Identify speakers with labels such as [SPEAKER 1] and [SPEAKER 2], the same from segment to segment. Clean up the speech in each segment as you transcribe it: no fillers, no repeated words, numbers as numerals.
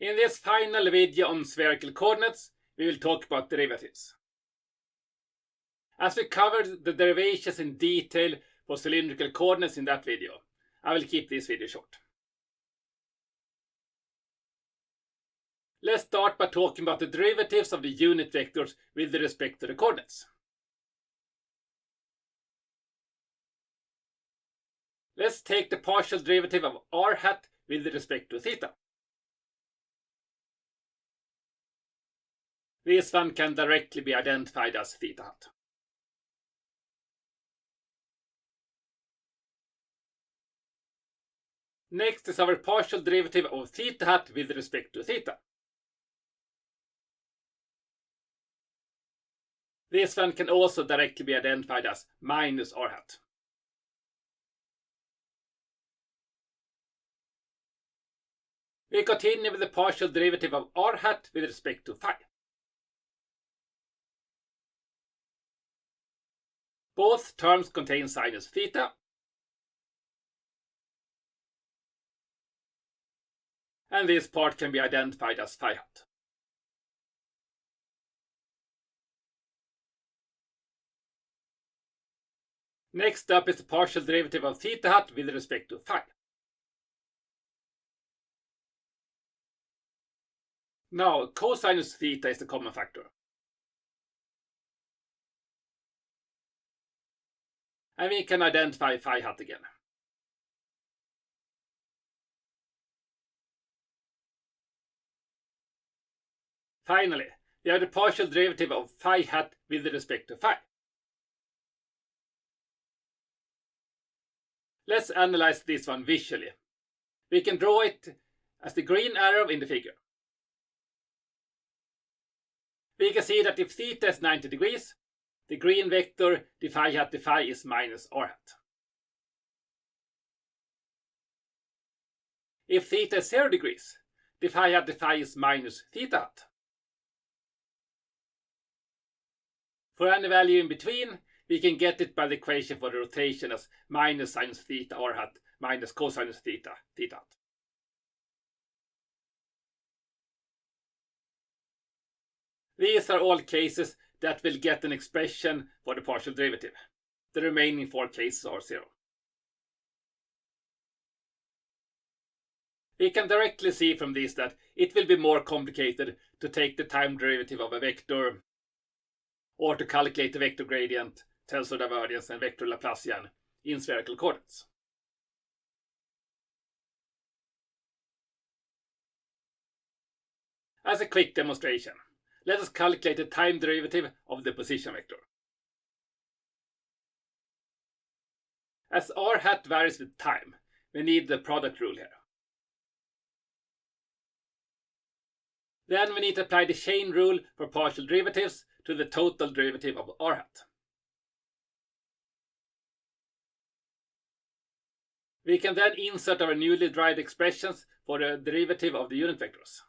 [SPEAKER 1] In this final video on spherical coordinates, we will talk about derivatives. As we covered the derivations in detail for cylindrical coordinates in that video, I will keep this video short. Let's start by talking about the derivatives of the unit vectors with respect to the coordinates. Let's take the partial derivative of r hat with respect to theta. This one can directly be identified as theta hat. Next is our partial derivative of theta hat with respect to theta. This one can also directly be identified as minus r hat. We continue with the partial derivative of r hat with respect to phi. Both terms contain sinus theta, and this part can be identified as phi hat. Next up is the partial derivative of theta hat with respect to phi. Now, cosinus theta is the common factor. And we can identify phi hat again. Finally, we have the partial derivative of phi hat with respect to phi. Let's analyze this one visually. We can draw it as the green arrow in the figure. We can see that if theta is 90 degrees, the green vector, the phi is minus r hat. If theta is 0 degrees, the phi is minus theta hat. For any value in between, we can get it by the equation for the rotation as minus sinus theta r hat minus cosinus theta hat. These are all cases that will get an expression for the partial derivative. The remaining 4 cases are 0. We can directly see from this that it will be more complicated to take the time derivative of a vector or to calculate the vector gradient, tensor divergence, and vector Laplacian in spherical coordinates. As a quick demonstration, let us calculate the time derivative of the position vector. As r hat varies with time, we need the product rule here. Then we need to apply the chain rule for partial derivatives to the total derivative of r hat. We can then insert our newly derived expressions for the derivative of the unit vectors.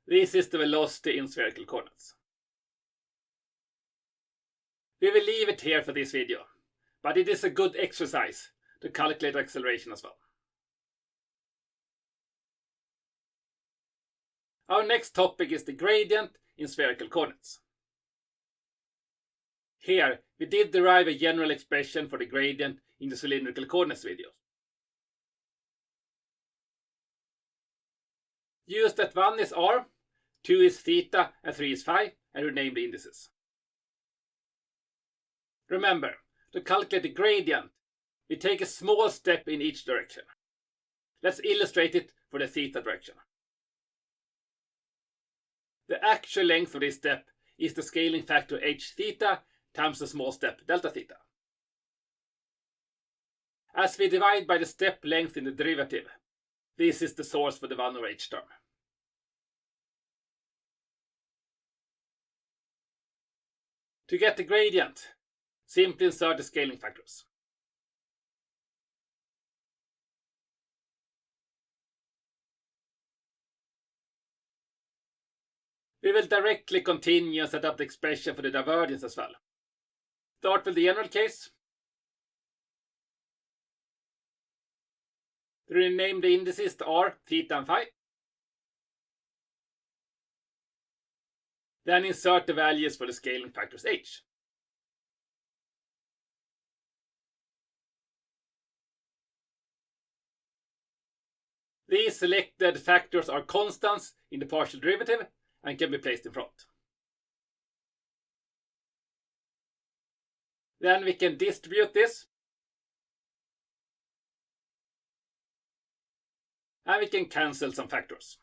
[SPEAKER 1] This is the velocity in spherical coordinates. We will leave it here for this video, but it is a good exercise to calculate acceleration as well. Our next topic is the gradient in spherical coordinates. Here, we did derive a general expression for the gradient in the cylindrical coordinates video. Use that 1 is r, 2 is theta, and 3 is phi, and rename the indices. Remember, to calculate the gradient, we take a small step in each direction. Let's illustrate it for the theta direction. The actual length of this step is the scaling factor h theta times the small step delta theta. As we divide by the step length in the derivative, this is the source for the 1 over h term. To get the gradient, simply insert the scaling factors. We will directly continue and set up the expression for the divergence as well. Start with the general case. Rename the indices to r, theta and phi. Then insert the values for the scaling factors h. These selected factors are constants in the partial derivative and can be placed in front. Then we can distribute this. And we can cancel some factors.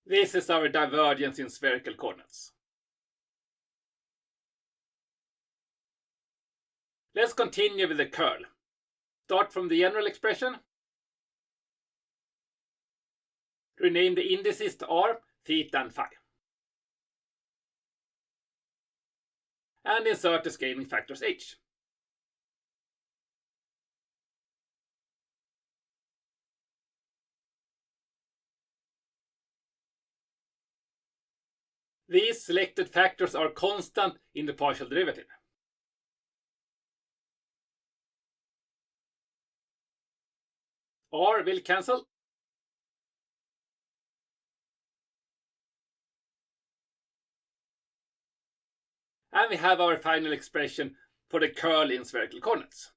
[SPEAKER 1] This is our divergence in spherical coordinates. Let's continue with the curl. Start from the general expression. Rename the indices to r, theta and phi. And insert the scaling factors h. These selected factors are constant in the partial derivative. R will cancel. And we have our final expression for the curl in spherical coordinates.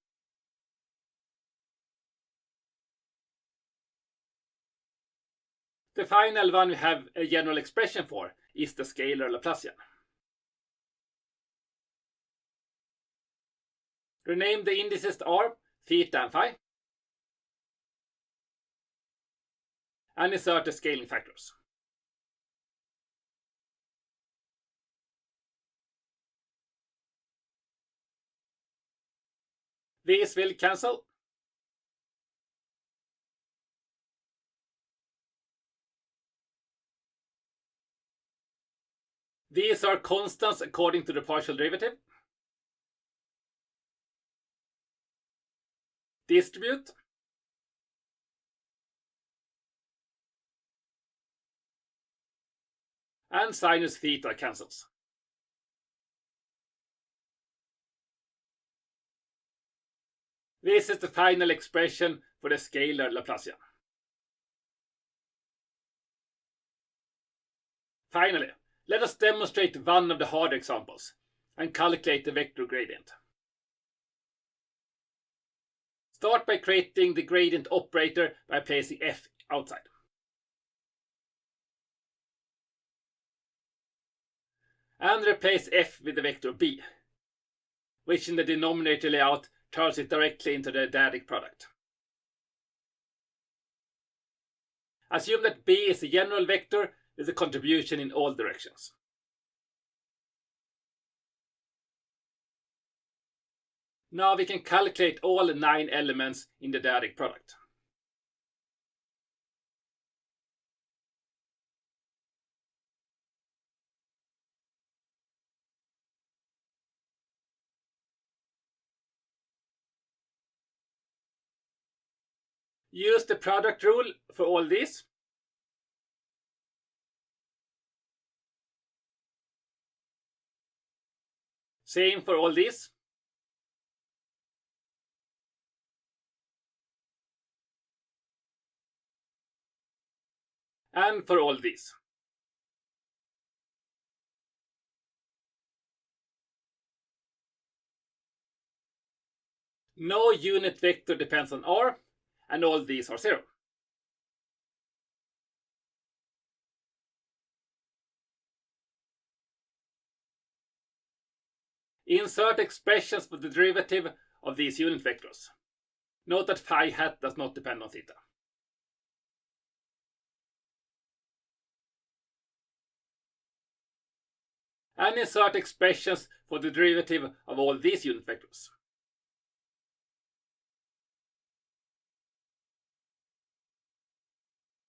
[SPEAKER 1] The final one we have a general expression for is the scalar Laplacian. Rename the indices to r, theta and phi. And insert the scaling factors. These will cancel. These are constants according to the partial derivative. Distribute. And sinus theta cancels. This is the final expression for the scalar Laplacian. Finally, let us demonstrate one of the harder examples and calculate the vector gradient. Start by creating the gradient operator by placing f outside. And replace f with the vector b, which in the denominator layout turns it directly into the dyadic product. Assume that b is a general vector with a contribution in all directions. Now we can calculate all 9 elements in the dyadic product. Use the product rule for all these. Same for all these. And for all these. No unit vector depends on r, and all these are 0. Insert expressions for the derivative of these unit vectors. Note that phi hat does not depend on theta. And insert expressions for the derivative of all these unit vectors.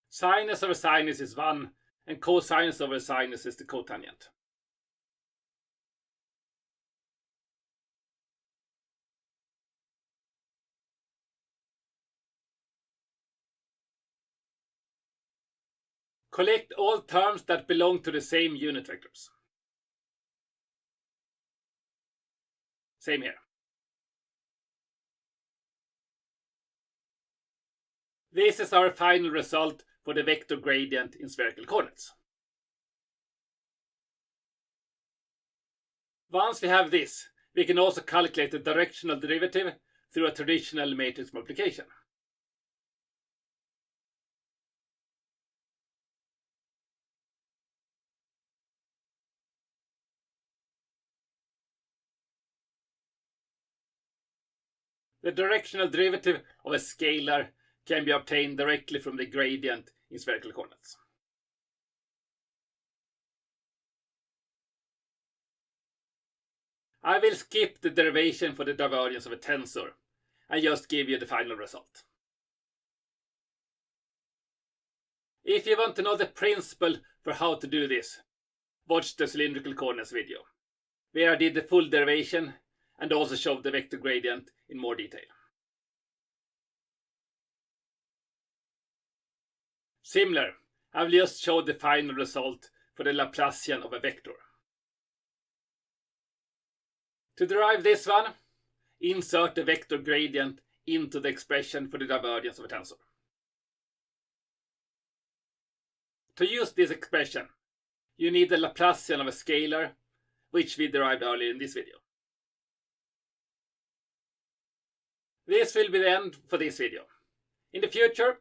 [SPEAKER 1] Sinus over sinus is 1, and cosinus over sinus is the cotangent. Collect all terms that belong to the same unit vectors. Same here. This is our final result for the vector gradient in spherical coordinates. Once we have this, we can also calculate the directional derivative through a traditional matrix multiplication. The directional derivative of a scalar can be obtained directly from the gradient in spherical coordinates. I will skip the derivation for the divergence of a tensor and just give you the final result. If you want to know the principle for how to do this, watch the cylindrical coordinates video, where I did the full derivation and also showed the vector gradient in more detail. Similar, I will just show the final result for the Laplacian of a vector. To derive this one, insert the vector gradient into the expression for the divergence of a tensor. To use this expression, you need the Laplacian of a scalar, which we derived earlier in this video. This will be the end for this video. In the future,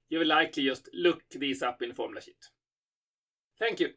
[SPEAKER 1] you will likely just look these up in the formula sheet. Thank you.